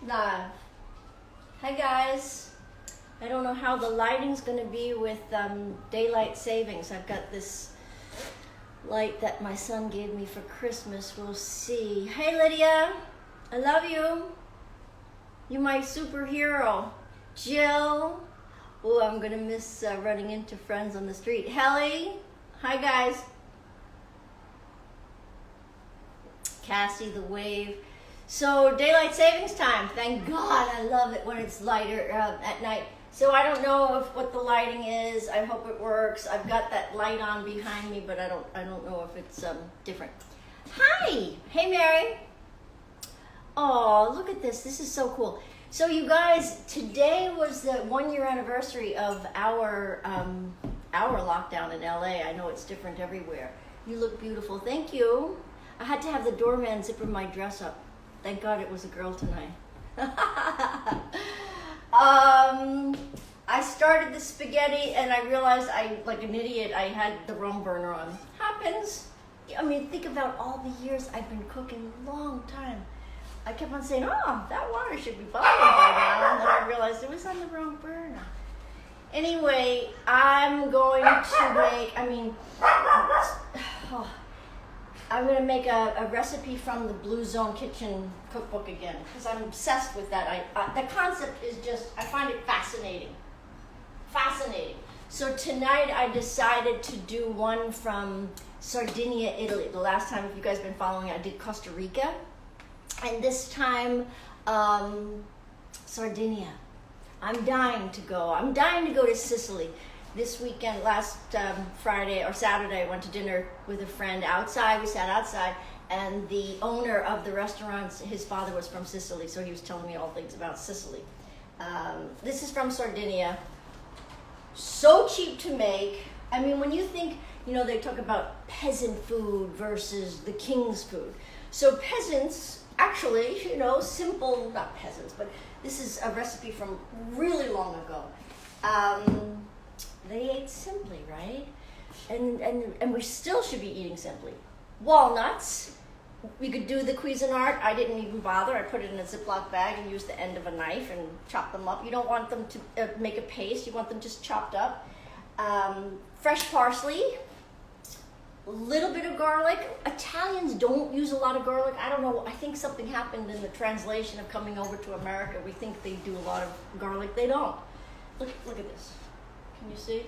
Live. Hi guys. I don't know how the lighting's going to be with daylight savings. I've got this light that my son gave me for Christmas. We'll see. Hey Lydia, I love you. You're my superhero. Jill. Oh, I'm going to miss running into friends on the street. Helly. Hi guys. Cassie the Wave. So daylight savings time, thank God. I love it when it's lighter at night. So I don't know what the lighting is. I hope it works. I've got that light on behind me, but I don't know if it's different. Hi, hey Mary. Oh, look at this. This is so cool. So you guys, today was the 1-year anniversary of our lockdown in LA. I know it's different everywhere. You look beautiful. Thank you. I had to have the doorman zipper my dress up. Thank God it was a girl tonight. I started the spaghetti and I realized like an idiot, I had the wrong burner on. Happens. I mean, think about all the years I've been cooking, long time. I kept on saying, oh, that water should be boiling by now. And then I realized it was on the wrong burner. Anyway, I'm going to make a recipe from the Blue Zone Kitchen cookbook again because I'm obsessed with that. The concept is just, I find it fascinating. Fascinating. So tonight I decided to do one from Sardinia, Italy. The last time, if you guys have been following, I did Costa Rica. And this time, Sardinia. I'm dying to go. I'm dying to go to Sicily. This weekend, last Friday or Saturday, I went to dinner with a friend outside. We sat outside, and the owner of the restaurant, his father was from Sicily, so he was telling me all things about Sicily. This is from Sardinia. So cheap to make. I mean, when you think, they talk about peasant food versus the king's food. So peasants, actually, simple, not peasants, but this is a recipe from really long ago. They ate simply, right? And we still should be eating simply. Walnuts. We could do the Cuisinart. I didn't even bother. I put it in a Ziploc bag and used the end of a knife and chop them up. You don't want them to make a paste. You want them just chopped up. Fresh parsley. A little bit of garlic. Italians don't use a lot of garlic. I don't know. I think something happened in the translation of coming over to America. We think they do a lot of garlic. They don't. Look at this. Can you see?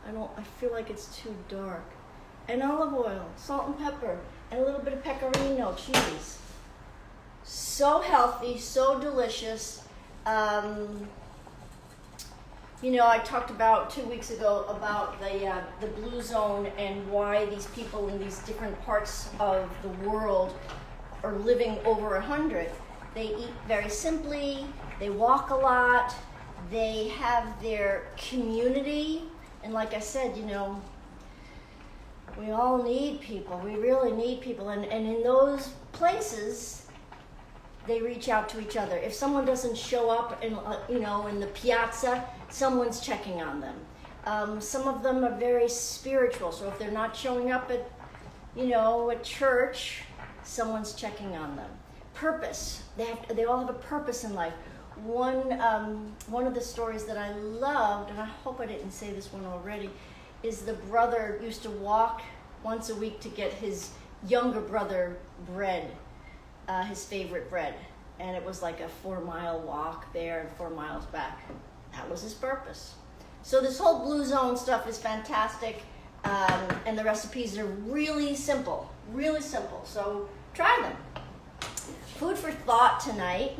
I feel like it's too dark. And olive oil, salt and pepper, and a little bit of pecorino cheese. So healthy, so delicious. I talked about 2 weeks ago about the Blue Zone and why these people in these different parts of the world are living over 100. They eat very simply, they walk a lot, they have their community, and like I said, we all need people. We really need people, and in those places, they reach out to each other. If someone doesn't show up in the piazza, someone's checking on them. Some of them are very spiritual, so if they're not showing up at church, someone's checking on them. Purpose. They all have a purpose in life. One of the stories that I loved, and I hope I didn't say this one already, is the brother used to walk once a week to get his younger brother bread, his favorite bread. And it was like a 4-mile walk there and 4 miles back. That was his purpose. So this whole Blue Zone stuff is fantastic, and the recipes are really simple, really simple. So try them. Food for thought tonight.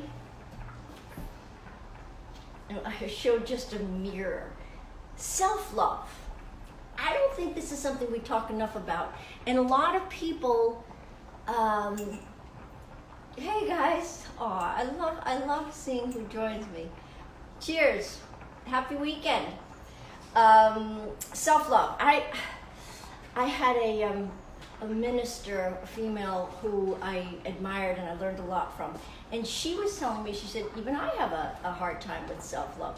I showed just a mirror. Self-love. I don't think this is something we talk enough about. And a lot of people, hey guys, I love seeing who joins me. Cheers. Happy weekend. Self-love. I had a minister, a female, who I admired and I learned a lot from. And she was telling me, she said, even I have a hard time with self-love.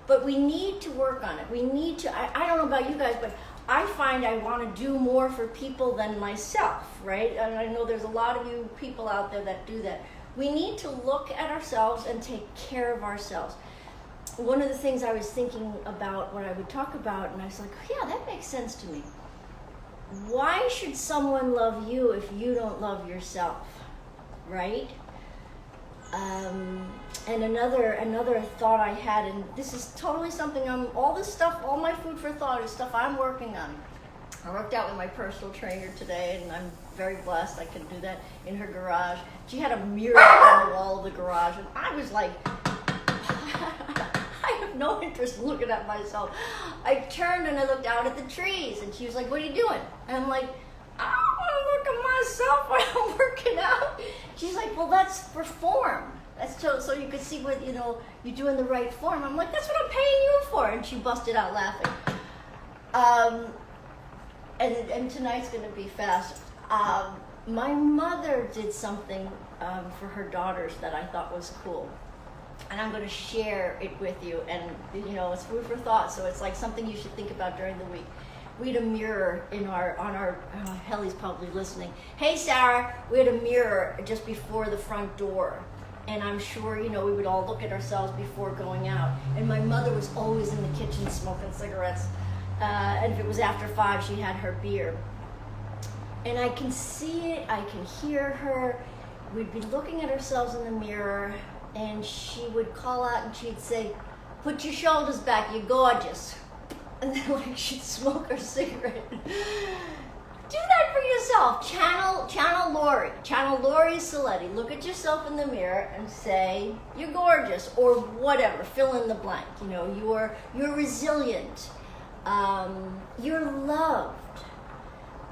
But we need to work on it. We need to, I don't know about you guys, but I find I want to do more for people than myself, right? And I know there's a lot of you people out there that do that. We need to look at ourselves and take care of ourselves. One of the things I was thinking about what I would talk about, and I was like, yeah, that makes sense to me. Why should someone love you if you don't love yourself, right? And another thought I had, and this is totally something all this stuff, all my food for thought is stuff I'm working on. I worked out with my personal trainer today, and I'm very blessed I can do that in her garage. She had a mirror on the wall of the garage, and I was like, I have no interest in looking at myself. I turned and I looked out at the trees, and she was like, what are you doing? And I'm like, I don't want to look at myself when I'm working out. She's like, well, that's for form. That's so you could see what, you're doing the right form. I'm like, that's what I'm paying you for. And she busted out laughing. And tonight's going to be fast. My mother did something for her daughters that I thought was cool. And I'm going to share it with you. And, it's food for thought, so it's like something you should think about during the week. We had a mirror Helly's probably listening. Hey, Sarah, we had a mirror just before the front door. And I'm sure, we would all look at ourselves before going out. And my mother was always in the kitchen smoking cigarettes. And if it was after 5, she had her beer. And I can see it, I can hear her. We'd be looking at ourselves in the mirror, and she would call out and she'd say, put your shoulders back, you're gorgeous. And then she'd smoke her cigarette. Do that for yourself. Channel Lori Saletti. Look at yourself in the mirror and say, you're gorgeous, or whatever, fill in the blank. You're resilient. You're loved.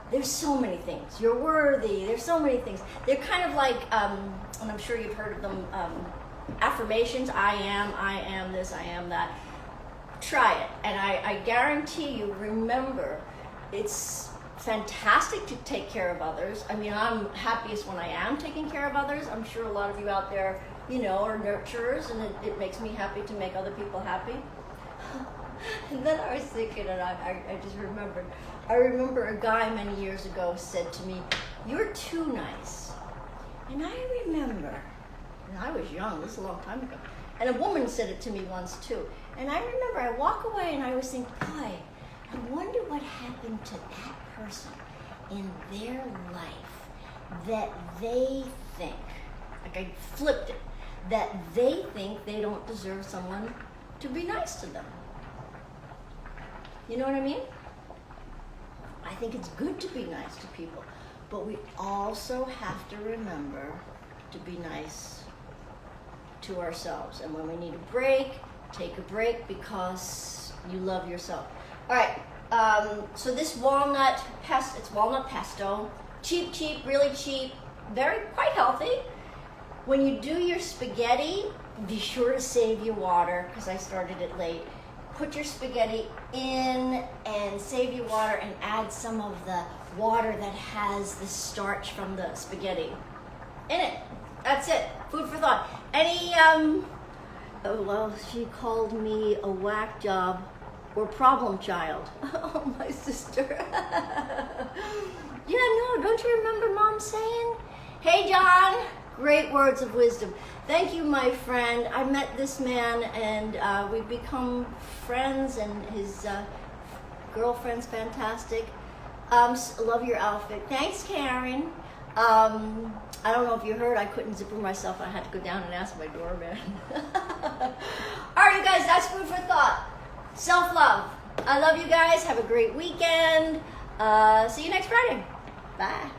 There's so many things. You're worthy. There's so many things. They're kind of like, and I'm sure you've heard of them, affirmations. I am this, I am that. Try it. And I guarantee you, remember, it's fantastic to take care of others. I mean, I'm happiest when I am taking care of others. I'm sure a lot of you out there, are nurturers, and it makes me happy to make other people happy. And then I was thinking, and I just remembered, I remember a guy many years ago said to me, you're too nice. And I remember, and I was young, this is a long time ago, and a woman said it to me once too. And I remember I walk away and I was thinking, boy, I wonder what happened to that person in their life that they think, like I flipped it, that they think they don't deserve someone to be nice to them. You know what I mean? I think it's good to be nice to people, but we also have to remember to be nice to ourselves. And when we need a break, take a break because you love yourself. All right, so this walnut pesto, it's walnut pesto. Cheap, really cheap, quite healthy. When you do your spaghetti, be sure to save your water because I started it late. Put your spaghetti in and save your water and add some of the water that has the starch from the spaghetti in it. That's it. Food for thought. Any, she called me a whack job or problem child. Oh, my sister. Yeah, no, don't you remember Mom saying? Hey, John. Great words of wisdom. Thank you, my friend. I met this man, and we've become friends, and his girlfriend's fantastic. Love your outfit. Thanks, Karen. I don't know if you heard, I couldn't zipper myself. I had to go down and ask my doorman. All right, you guys, that's food for thought. Self-love. I love you guys. Have a great weekend. See you next Friday. Bye.